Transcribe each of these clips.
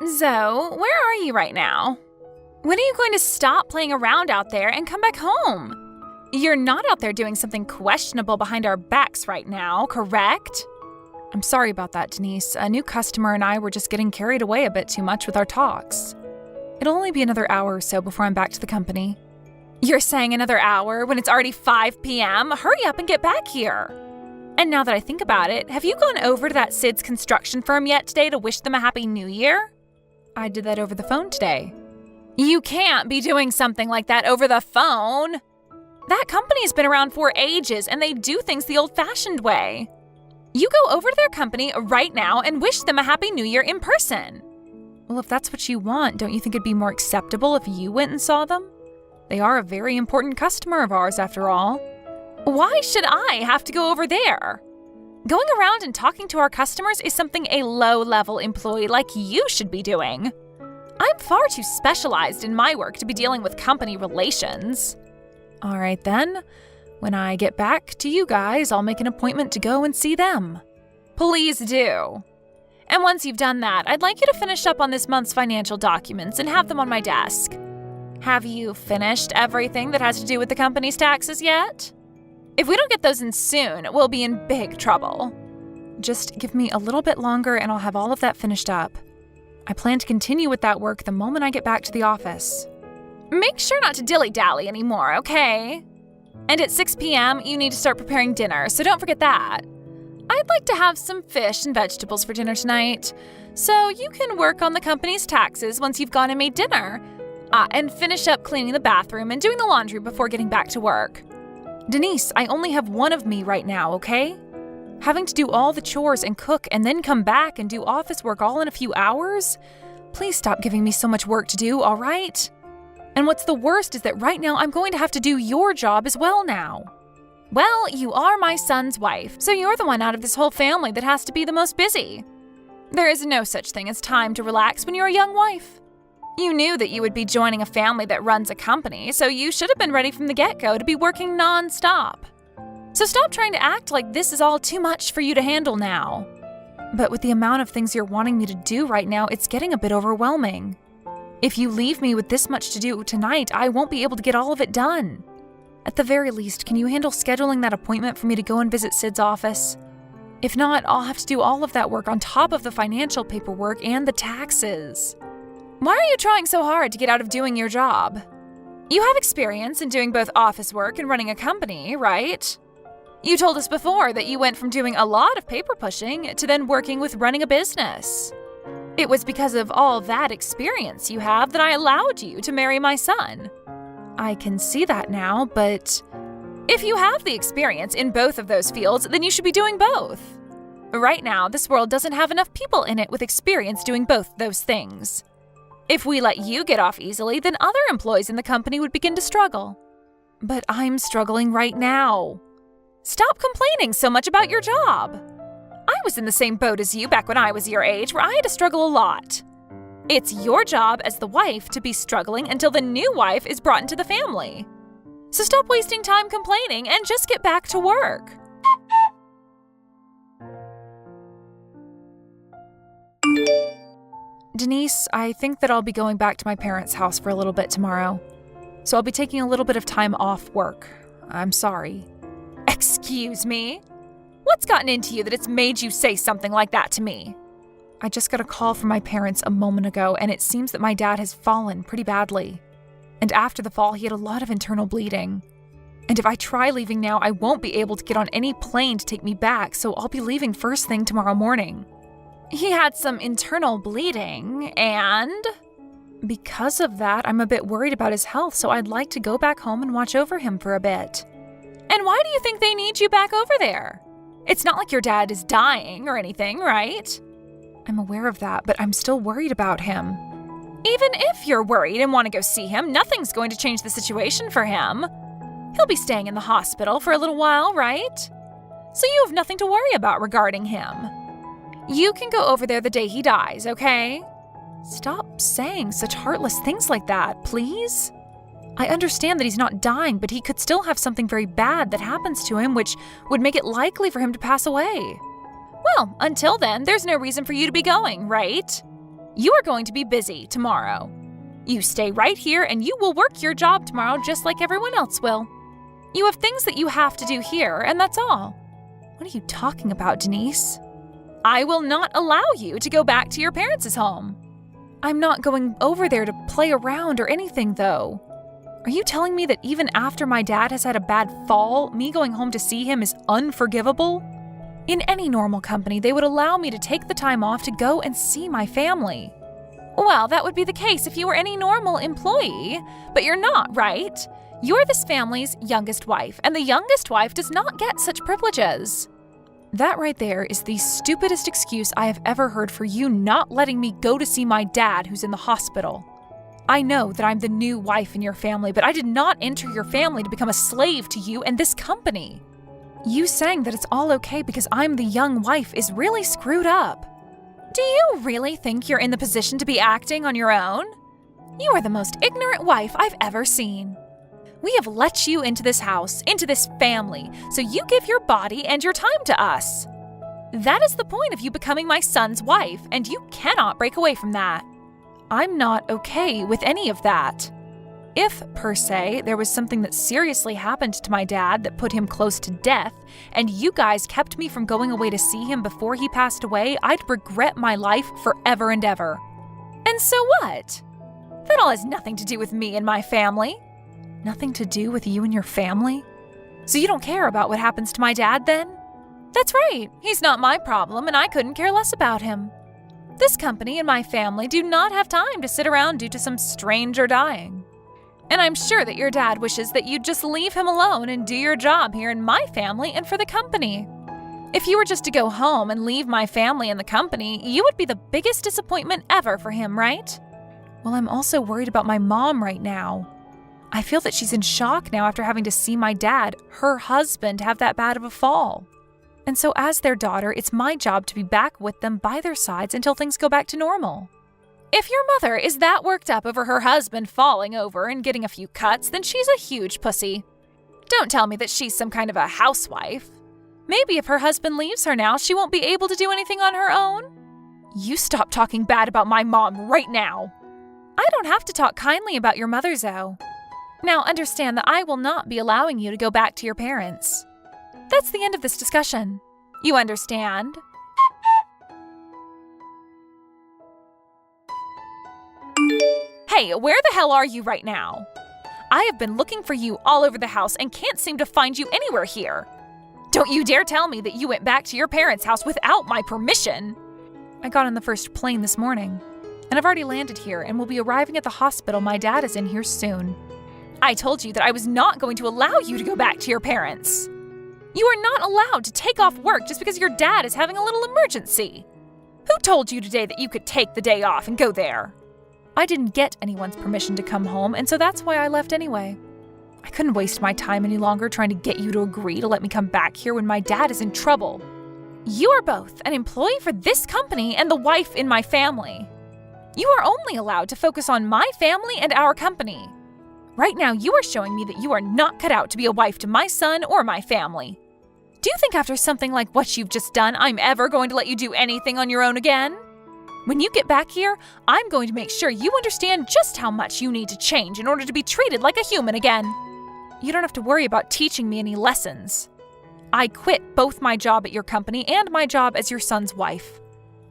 Zoe, where are you right now? When are you going to stop playing around out there and come back home? You're not out there doing something questionable behind our backs right now, correct? I'm sorry about that, Denise. A new customer and I were just getting carried away a bit too much with our talks. It'll only be another hour or so before I'm back to the company. You're saying another hour when it's already 5 p.m.? Hurry up and get back here. And now that I think about it, have you gone over to that Sid's construction firm yet today to wish them a Happy New Year? I did that over the phone today. You can't be doing something like that over the phone. That company's been around for ages and they do things the old-fashioned way. You go over to their company right now and wish them a Happy New Year in person. Well, if that's what you want, don't you think it'd be more acceptable if you went and saw them? They are a very important customer of ours, after all. Why should I have to go over there? Going around and talking to our customers is something a low-level employee like you should be doing. I'm far too specialized in my work to be dealing with company relations. All right, then. When I get back to you guys, I'll make an appointment to go and see them. Please do. And once you've done that, I'd like you to finish up on this month's financial documents and have them on my desk. Have you finished everything that has to do with the company's taxes yet? If we don't get those in soon, we'll be in big trouble. Just give me a little bit longer and I'll have all of that finished up. I plan to continue with that work the moment I get back to the office. Make sure not to dilly-dally anymore, okay? And at 6 p.m., you need to start preparing dinner, so don't forget that. I'd like to have some fish and vegetables for dinner tonight, so you can work on the company's taxes once you've gone and made dinner, and finish up cleaning the bathroom and doing the laundry before getting back to work. Denise, I only have one of me right now, okay? Having to do all the chores and cook and then come back and do office work all in a few hours? Please stop giving me so much work to do, all right? And what's the worst is that right now I'm going to have to do your job as well now. Well, you are my son's wife, so you're the one out of this whole family that has to be the most busy. There is no such thing as time to relax when you're a young wife. You knew that you would be joining a family that runs a company, so you should have been ready from the get-go to be working non-stop. So stop trying to act like this is all too much for you to handle now. But with the amount of things you're wanting me to do right now, it's getting a bit overwhelming. If you leave me with this much to do tonight, I won't be able to get all of it done. At the very least, can you handle scheduling that appointment for me to go and visit Sid's office? If not, I'll have to do all of that work on top of the financial paperwork and the taxes. Why are you trying so hard to get out of doing your job? You have experience in doing both office work and running a company, right? You told us before that you went from doing a lot of paper pushing to then working with running a business. It was because of all that experience you have that I allowed you to marry my son. I can see that now, but if you have the experience in both of those fields, then you should be doing both. Right now, this world doesn't have enough people in it with experience doing both those things. If we let you get off easily, then other employees in the company would begin to struggle. But I'm struggling right now. Stop complaining so much about your job. I was in the same boat as you back when I was your age, where I had to struggle a lot. It's your job as the wife to be struggling until the new wife is brought into the family. So stop wasting time complaining and just get back to work. Denise, I think that I'll be going back to my parents' house for a little bit tomorrow. So I'll be taking a little bit of time off work. I'm sorry. Excuse me? What's gotten into you that it's made you say something like that to me? I just got a call from my parents a moment ago, and it seems that my dad has fallen pretty badly. And after the fall, he had a lot of internal bleeding. And if I try leaving now, I won't be able to get on any plane to take me back, so I'll be leaving first thing tomorrow morning. He had some internal bleeding, and because of that, I'm a bit worried about his health, so I'd like to go back home and watch over him for a bit. And why do you think they need you back over there? It's not like your dad is dying or anything, right? I'm aware of that, but I'm still worried about him. Even if you're worried and want to go see him, nothing's going to change the situation for him. He'll be staying in the hospital for a little while, right? So you have nothing to worry about regarding him. You can go over there the day he dies, okay? Stop saying such heartless things like that, please. I understand that he's not dying, but he could still have something very bad that happens to him, which would make it likely for him to pass away. Well, until then, there's no reason for you to be going, right? You are going to be busy tomorrow. You stay right here and you will work your job tomorrow just like everyone else will. You have things that you have to do here, and that's all. What are you talking about, Denise? I will not allow you to go back to your parents' home. I'm not going over there to play around or anything, though. Are you telling me that even after my dad has had a bad fall, me going home to see him is unforgivable? In any normal company, they would allow me to take the time off to go and see my family. Well, that would be the case if you were any normal employee, but you're not, right? You're this family's youngest wife, and the youngest wife does not get such privileges. That right there is the stupidest excuse I have ever heard for you not letting me go to see my dad who's in the hospital. I know that I'm the new wife in your family, but I did not enter your family to become a slave to you and this company. You saying that it's all okay because I'm the young wife is really screwed up. Do you really think you're in the position to be acting on your own? You are the most ignorant wife I've ever seen. We have let you into this house, into this family, so you give your body and your time to us. That is the point of you becoming my son's wife, and you cannot break away from that. I'm not okay with any of that. If, per se, there was something that seriously happened to my dad that put him close to death, and you guys kept me from going away to see him before he passed away, I'd regret my life forever and ever. And so what? That all has nothing to do with me and my family. Nothing to do with you and your family? So you don't care about what happens to my dad then? That's right, he's not my problem and I couldn't care less about him. This company and my family do not have time to sit around due to some stranger dying. And I'm sure that your dad wishes that you'd just leave him alone and do your job here in my family and for the company. If you were just to go home and leave my family and the company, you would be the biggest disappointment ever for him, right? Well, I'm also worried about my mom right now. I feel that she's in shock now after having to see my dad, her husband, have that bad of a fall. And so as their daughter, it's my job to be back with them by their sides until things go back to normal. If your mother is that worked up over her husband falling over and getting a few cuts, then she's a huge pussy. Don't tell me that she's some kind of a housewife. Maybe if her husband leaves her now, she won't be able to do anything on her own. You stop talking bad about my mom right now. I don't have to talk kindly about your mother, Zoe. Now understand that I will not be allowing you to go back to your parents. That's the end of this discussion. You understand? Hey, where the hell are you right now? I have been looking for you all over the house and can't seem to find you anywhere here. Don't you dare tell me that you went back to your parents' house without my permission. I got on the first plane this morning, and I've already landed here and will be arriving at the hospital my dad is in here soon. I told you that I was not going to allow you to go back to your parents. You are not allowed to take off work just because your dad is having a little emergency. Who told you today that you could take the day off and go there? I didn't get anyone's permission to come home, and so that's why I left anyway. I couldn't waste my time any longer trying to get you to agree to let me come back here when my dad is in trouble. You are both an employee for this company and the wife in my family. You are only allowed to focus on my family and our company. Right now, you are showing me that you are not cut out to be a wife to my son or my family. Do you think after something like what you've just done, I'm ever going to let you do anything on your own again? When you get back here, I'm going to make sure you understand just how much you need to change in order to be treated like a human again. You don't have to worry about teaching me any lessons. I quit both my job at your company and my job as your son's wife.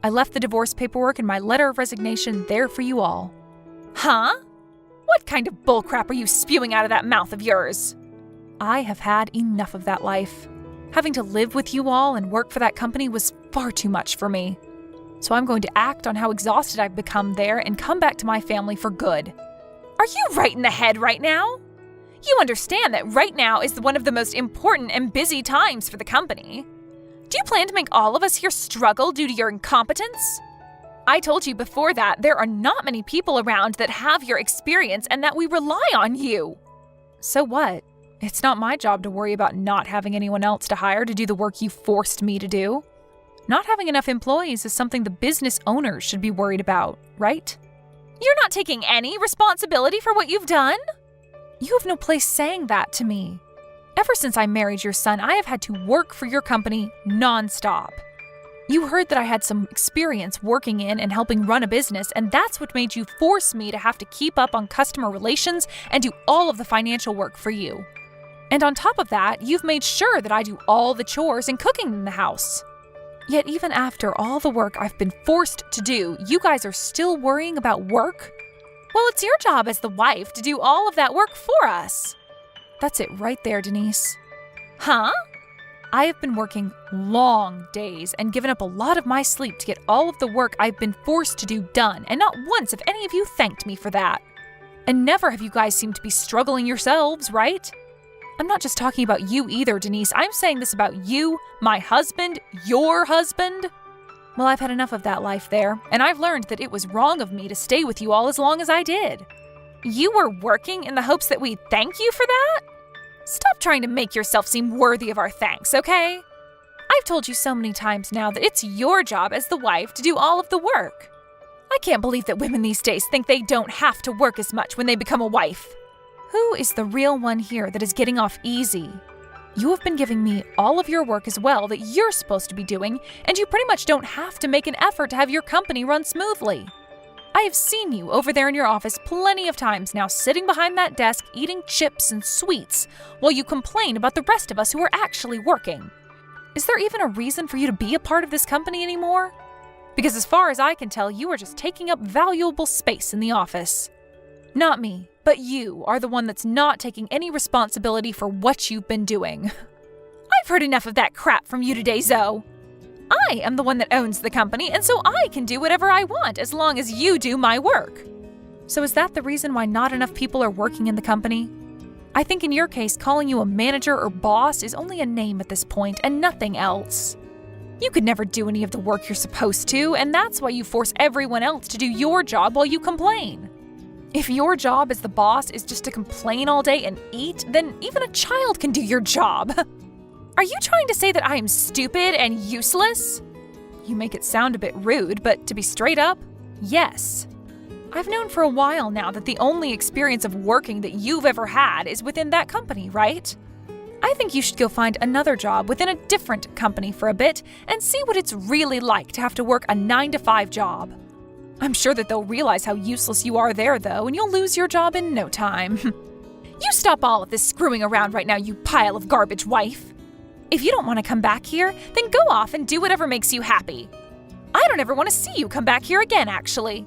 I left the divorce paperwork and my letter of resignation there for you all. Huh? What kind of bullcrap are you spewing out of that mouth of yours? I have had enough of that life. Having to live with you all and work for that company was far too much for me. So I'm going to act on how exhausted I've become there and come back to my family for good. Are you right in the head right now? You understand that right now is one of the most important and busy times for the company. Do you plan to make all of us here struggle due to your incompetence? I told you before that there are not many people around that have your experience and that we rely on you. So what? It's not my job to worry about not having anyone else to hire to do the work you forced me to do. Not having enough employees is something the business owners should be worried about, right? You're not taking any responsibility for what you've done? You have no place saying that to me. Ever since I married your son, I have had to work for your company nonstop. You heard that I had some experience working in and helping run a business, and that's what made you force me to have to keep up on customer relations and do all of the financial work for you. And on top of that, you've made sure that I do all the chores and cooking in the house. Yet even after all the work I've been forced to do, you guys are still worrying about work? Well, it's your job as the wife to do all of that work for us. That's it right there, Denise. Huh? I have been working long days and given up a lot of my sleep to get all of the work I've been forced to do done, and not once have any of you thanked me for that. And never have you guys seemed to be struggling yourselves, right? I'm not just talking about you either, Denise. I'm saying this about you, my husband, your husband. Well, I've had enough of that life there, and I've learned that it was wrong of me to stay with you all as long as I did. You were working in the hopes that we'd thank you for that? Stop trying to make yourself seem worthy of our thanks, okay? I've told you so many times now that it's your job as the wife to do all of the work. I can't believe that women these days think they don't have to work as much when they become a wife. Who is the real one here that is getting off easy? You have been giving me all of your work as well that you're supposed to be doing, and you pretty much don't have to make an effort to have your company run smoothly. I have seen you over there in your office plenty of times now, sitting behind that desk eating chips and sweets while you complain about the rest of us who are actually working. Is there even a reason for you to be a part of this company anymore? Because as far as I can tell, you are just taking up valuable space in the office. Not me, but you are the one that's not taking any responsibility for what you've been doing. I've heard enough of that crap from you today, Zoe. I am the one that owns the company, and so I can do whatever I want as long as you do my work. So is that the reason why not enough people are working in the company? I think in your case, calling you a manager or boss is only a name at this point and nothing else. You could never do any of the work you're supposed to, and that's why you force everyone else to do your job while you complain. If your job as the boss is just to complain all day and eat, then even a child can do your job. Are you trying to say that I am stupid and useless? You make it sound a bit rude, but to be straight up, yes. I've known for a while now that the only experience of working that you've ever had is within that company, right? I think you should go find another job within a different company for a bit and see what it's really like to have to work a 9-to-5 job. I'm sure that they'll realize how useless you are there, though, and you'll lose your job in no time. You stop all of this screwing around right now, you pile of garbage wife. If you don't want to come back here, then go off and do whatever makes you happy. I don't ever want to see you come back here again, actually.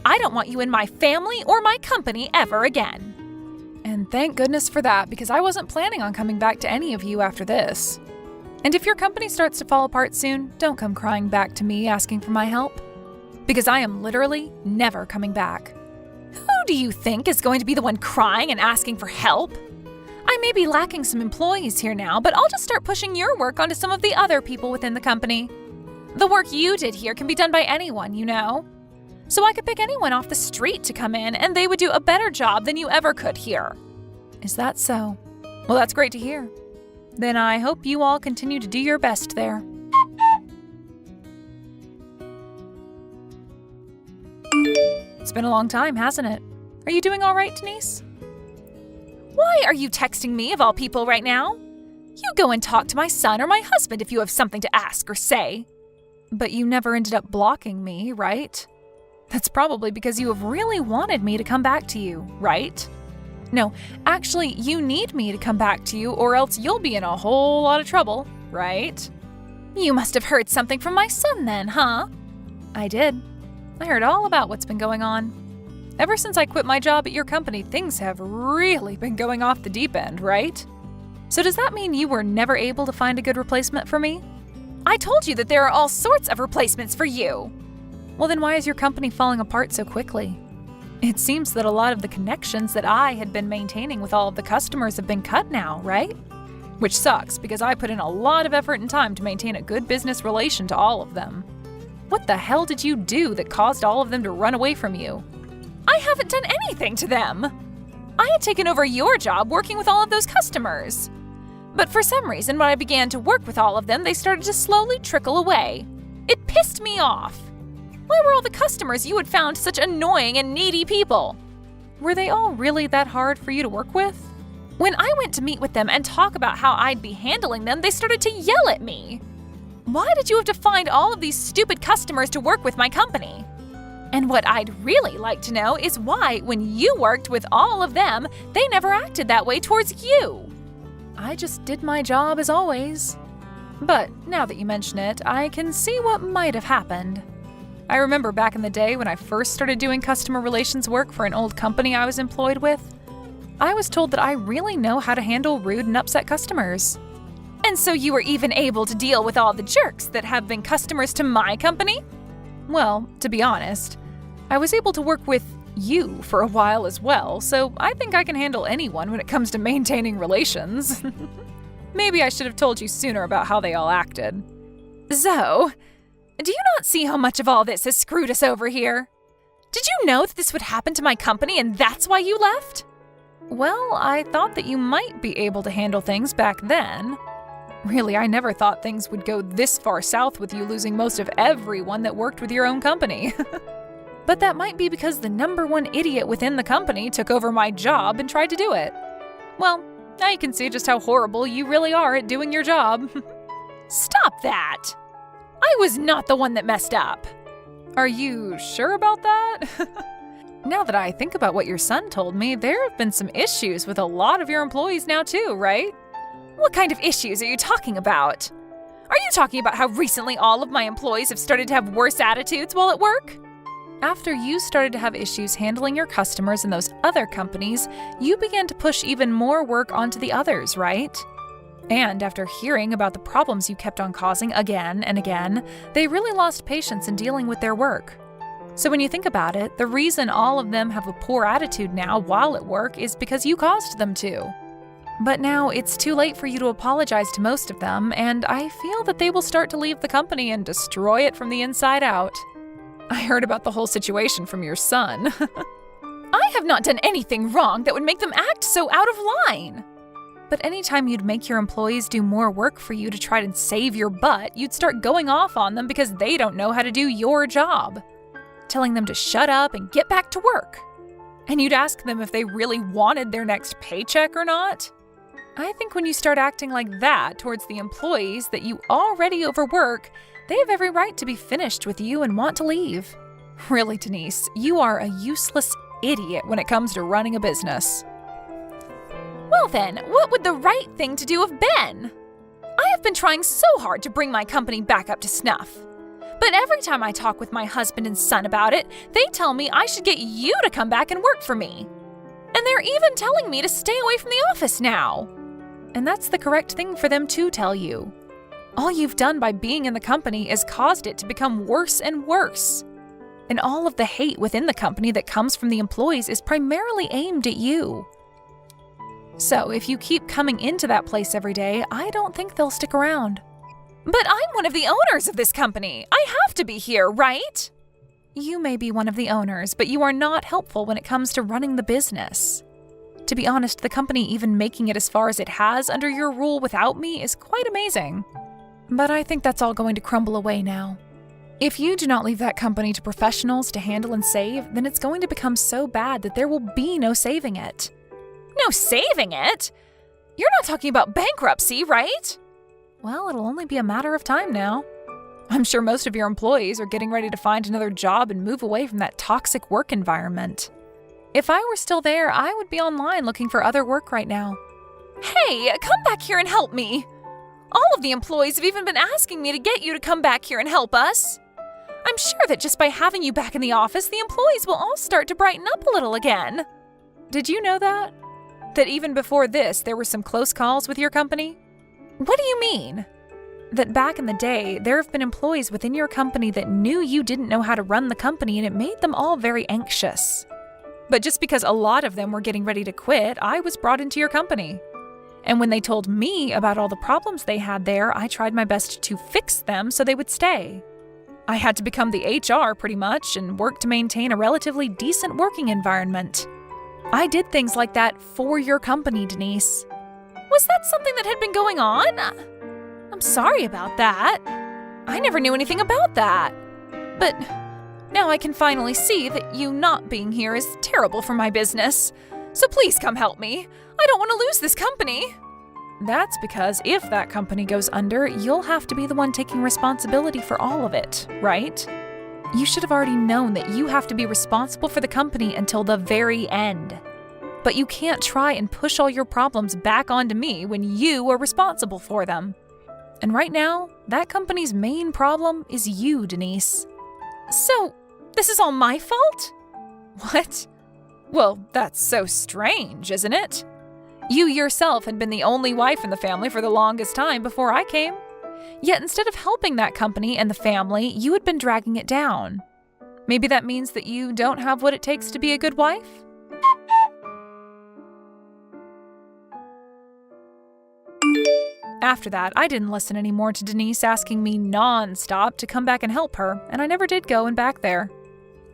I don't want you in my family or my company ever again. And thank goodness for that, because I wasn't planning on coming back to any of you after this. And if your company starts to fall apart soon, don't come crying back to me asking for my help. Because I am literally never coming back. Who do you think is going to be the one crying and asking for help? I may be lacking some employees here now, but I'll just start pushing your work onto some of the other people within the company. The work you did here can be done by anyone, you know. So I could pick anyone off the street to come in, and they would do a better job than you ever could here. Is that so? Well, that's great to hear. Then I hope you all continue to do your best there. It's been a long time, hasn't it? Are you doing all right, Denise? Why are you texting me, of all people, right now? You go and talk to my son or my husband if you have something to ask or say. But you never ended up blocking me, right? That's probably because you have really wanted me to come back to you, right? No, actually, you need me to come back to you, or else you'll be in a whole lot of trouble, right? You must have heard something from my son then, huh? I did. I heard all about what's been going on. Ever since I quit my job at your company, things have really been going off the deep end, right? So does that mean you were never able to find a good replacement for me? I told you that there are all sorts of replacements for you. Well, then why is your company falling apart so quickly? It seems that a lot of the connections that I had been maintaining with all of the customers have been cut now, right? Which sucks, because I put in a lot of effort and time to maintain a good business relation to all of them. What the hell did you do that caused all of them to run away from you? I haven't done anything to them. I had taken over your job working with all of those customers. But for some reason, when I began to work with all of them, they started to slowly trickle away. It pissed me off. Why were all the customers you had found such annoying and needy people? Were they all really that hard for you to work with? When I went to meet with them and talk about how I'd be handling them, they started to yell at me. Why did you have to find all of these stupid customers to work with my company? And what I'd really like to know is why, when you worked with all of them, they never acted that way towards you. I just did my job as always. But now that you mention it, I can see what might have happened. I remember back in the day when I first started doing customer relations work for an old company I was employed with, I was told that I really know how to handle rude and upset customers. And so you were even able to deal with all the jerks that have been customers to my company? Well, to be honest, I was able to work with you for a while as well, so I think I can handle anyone when it comes to maintaining relations. Maybe I should have told you sooner about how they all acted. Zoe, do you not see how much of all this has screwed us over here? Did you know that this would happen to my company and that's why you left? Well, I thought that you might be able to handle things back then. Really, I never thought things would go this far south with you losing most of everyone that worked with your own company. But that might be because the #1 idiot within the company took over my job and tried to do it. Well, now you can see just how horrible you really are at doing your job. Stop that! I was not the one that messed up. Are you sure about that? Now that I think about what your son told me, there have been some issues with a lot of your employees now too, right? What kind of issues are you talking about? Are you talking about how recently all of my employees have started to have worse attitudes while at work? After you started to have issues handling your customers in those other companies, you began to push even more work onto the others, right? And after hearing about the problems you kept on causing again and again, they really lost patience in dealing with their work. So when you think about it, the reason all of them have a poor attitude now while at work is because you caused them to. But now it's too late for you to apologize to most of them, and I feel that they will start to leave the company and destroy it from the inside out. I heard about the whole situation from your son. I have not done anything wrong that would make them act so out of line. But anytime you'd make your employees do more work for you to try to save your butt, you'd start going off on them because they don't know how to do your job, telling them to shut up and get back to work. And you'd ask them if they really wanted their next paycheck or not. I think when you start acting like that towards the employees that you already overwork, they have every right to be finished with you and want to leave. Really, Denise, you are a useless idiot when it comes to running a business. Well then, what would the right thing to do have been? I have been trying so hard to bring my company back up to snuff. But every time I talk with my husband and son about it, they tell me I should get you to come back and work for me. And they're even telling me to stay away from the office now. And that's the correct thing for them to tell you. All you've done by being in the company is caused it to become worse and worse. And all of the hate within the company that comes from the employees is primarily aimed at you. So if you keep coming into that place every day, I don't think they'll stick around. But I'm one of the owners of this company. I have to be here, right? You may be one of the owners, but you are not helpful when it comes to running the business. To be honest, the company even making it as far as it has under your rule without me is quite amazing. But I think that's all going to crumble away now. If you do not leave that company to professionals to handle and save, then it's going to become so bad that there will be no saving it. No saving it? You're not talking about bankruptcy, right? Well, it'll only be a matter of time now. I'm sure most of your employees are getting ready to find another job and move away from that toxic work environment. If I were still there, I would be online looking for other work right now. Hey, come back here and help me! All of the employees have even been asking me to get you to come back here and help us. I'm sure that just by having you back in the office, the employees will all start to brighten up a little again. Did you know that? That even before this, there were some close calls with your company? What do you mean? That back in the day, there have been employees within your company that knew you didn't know how to run the company, and it made them all very anxious. But just because a lot of them were getting ready to quit, I was brought into your company. And when they told me about all the problems they had there, I tried my best to fix them so they would stay. I had to become the HR pretty much and work to maintain a relatively decent working environment. I did things like that for your company, Denise. Was that something that had been going on? I'm sorry about that. I never knew anything about that. But now I can finally see that you not being here is terrible for my business. So please come help me. I don't want to lose this company. that's because if that company goes under, you'll have to be the one taking responsibility for all of it, right? You should have already known that you have to be responsible for the company until the very end. But you can't try and push all your problems back onto me when you are responsible for them. And right now, that company's main problem is you, Denise. So, this is all my fault? What? Well, that's so strange, isn't it? You yourself had been the only wife in the family for the longest time before I came. Yet instead of helping that company and the family, you had been dragging it down. Maybe that means that you don't have what it takes to be a good wife? After that, I didn't listen anymore to Denise asking me non-stop to come back and help her, and I never did go and back there.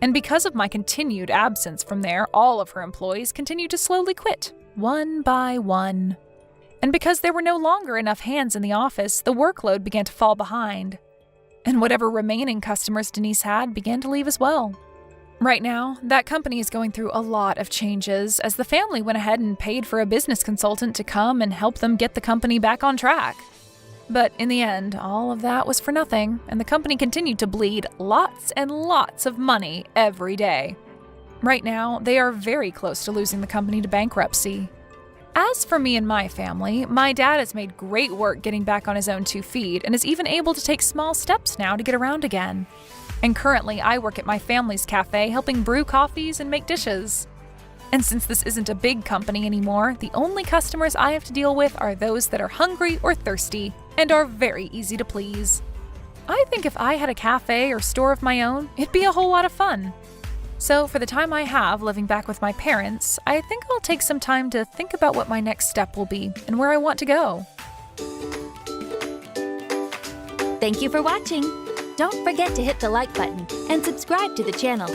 And because of my continued absence from there, all of her employees continued to slowly quit, one by one. And because there were no longer enough hands in the office, the workload began to fall behind. And whatever remaining customers Denise had began to leave as well. Right now, that company is going through a lot of changes as the family went ahead and paid for a business consultant to come and help them get the company back on track. But in the end, all of that was for nothing, and the company continued to bleed lots and lots of money every day. Right now, they are very close to losing the company to bankruptcy. As for me and my family, my dad has made great work getting back on his own 2 feet and is even able to take small steps now to get around again. And currently, I work at my family's cafe helping brew coffees and make dishes. And since this isn't a big company anymore, the only customers I have to deal with are those that are hungry or thirsty and are very easy to please. I think if I had a cafe or store of my own, it'd be a whole lot of fun. So for the time I have living back with my parents, I think I'll take some time to think about what my next step will be and where I want to go. Thank you for watching. Don't forget to hit the like button and subscribe to the channel.